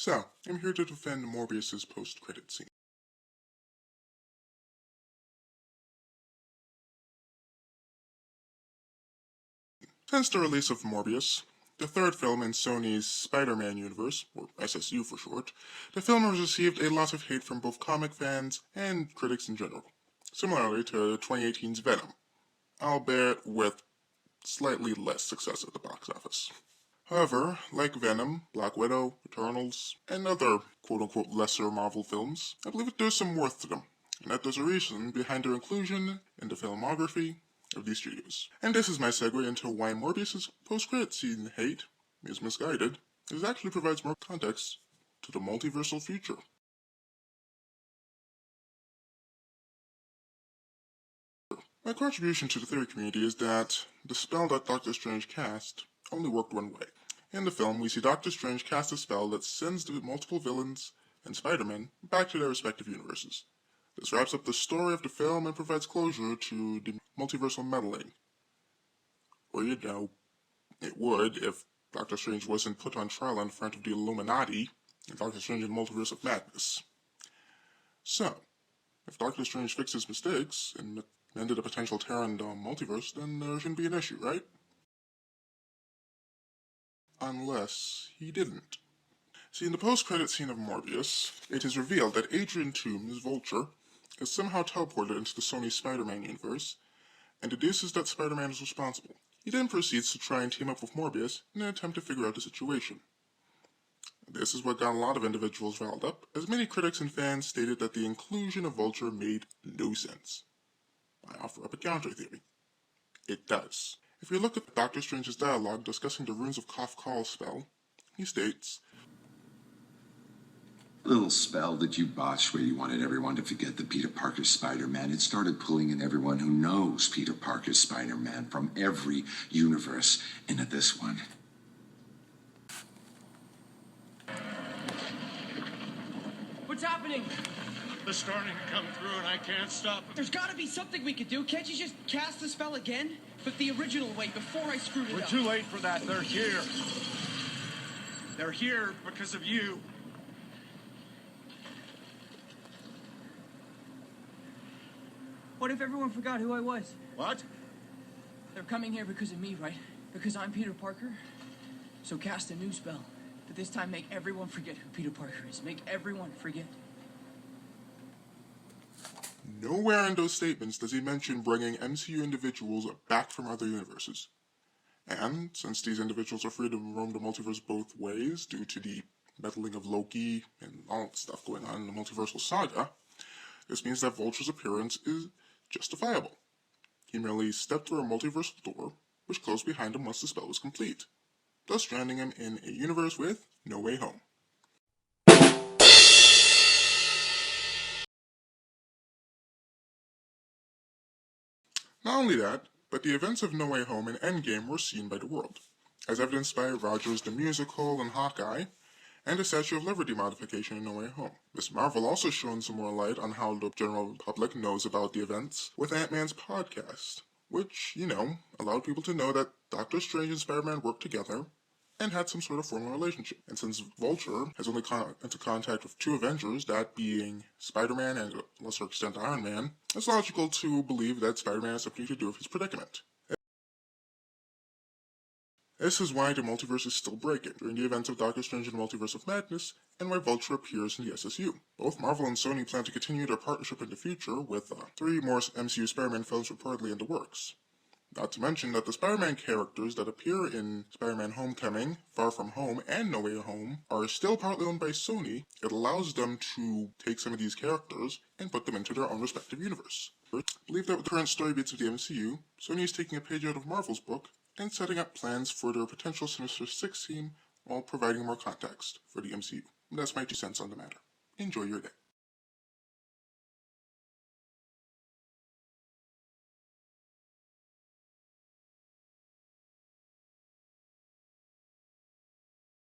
So, I'm here to defend Morbius's post-credit scene. Since the release of Morbius, the third film in Sony's Spider-Man universe, or SSU for short, the film has received a lot of hate from both comic fans and critics in general, similarly to 2018's Venom, albeit with slightly less success at the box office. However, like Venom, Black Widow, Eternals, and other quote-unquote lesser Marvel films, I believe that there's some worth to them, and that there's a reason behind their inclusion in the filmography of these studios. And this is my segue into why Morbius' post-credit scene hate is misguided, as it actually provides more context to the multiversal future. My contribution to the theory community is that the spell that Doctor Strange cast only worked one way. In the film, we see Doctor Strange cast a spell that sends the multiple villains and Spider-Man back to their respective universes. This wraps up the story of the film and provides closure to the multiversal meddling. Or, it would if Doctor Strange wasn't put on trial in front of the Illuminati in Doctor Strange and Multiverse of Madness. So, if Doctor Strange fixed his mistakes and ended a potential tear in the multiverse, then there shouldn't be an issue, right? Unless he didn't. See, in the post-credit scene of Morbius, it is revealed that Adrian Toomes' Vulture is somehow teleported into the Sony Spider-Man universe, and deduces that Spider-Man is responsible. He then proceeds to try and team up with Morbius in an attempt to figure out the situation. This is what got a lot of individuals riled up, as many critics and fans stated that the inclusion of Vulture made no sense. I offer up a counter theory. It does. If you look at Doctor Strange's dialogue discussing the Runes of Kafkal spell, he states, "Little spell that you botched where you wanted everyone to forget that Peter Parker's Spider-Man. It started pulling in everyone who knows Peter Parker's Spider-Man from every universe into this one." What's happening? They're starting to come through and I can't stop them. There's gotta be something we could do. Can't you just cast the spell again? But the original way, before I screwed it We're up. too late for that. They're here. They're here because of you. What if everyone forgot who I was? What? They're coming here because of me, right? Because I'm Peter Parker? So cast a new spell. But this time make everyone forget who Peter Parker is. Make everyone forget. nowhere in those statements does he mention bringing MCU individuals back from other universes. And since these individuals are free to roam the multiverse both ways due to the meddling of Loki and all that stuff going on in the multiversal saga, this means that Vulture's appearance is justifiable. He merely stepped through a multiversal door, which closed behind him once the spell was complete, thus stranding him in a universe with no way home. Not only that, but the events of No Way Home and Endgame were seen by the world, as evidenced by Rogers the Musical and Hawkeye, and the Statue of Liberty modification in No Way Home. Ms. Marvel also shone some more light on how the general public knows about the events with Ant-Man's podcast, which, allowed people to know that Doctor Strange and Spider-Man worked together and had some sort of formal relationship. And since Vulture has only come into contact with two Avengers, that being Spider-Man and to a lesser extent Iron Man, it's logical to believe that Spider-Man has something to do with his predicament. This is why the multiverse is still breaking during the events of Doctor Strange and the Multiverse of Madness, and why Vulture appears in the SSU. Both Marvel and Sony plan to continue their partnership in the future, with 3 more MCU Spider-Man films reportedly in the works. Not to mention that the Spider-Man characters that appear in Spider-Man Homecoming, Far From Home, and No Way Home are still partly owned by Sony. It allows them to take some of these characters and put them into their own respective universe. I believe that with the current story beats of the MCU, Sony is taking a page out of Marvel's book and setting up plans for their potential Sinister Six team while providing more context for the MCU. And that's my 2 cents on the matter. Enjoy your day.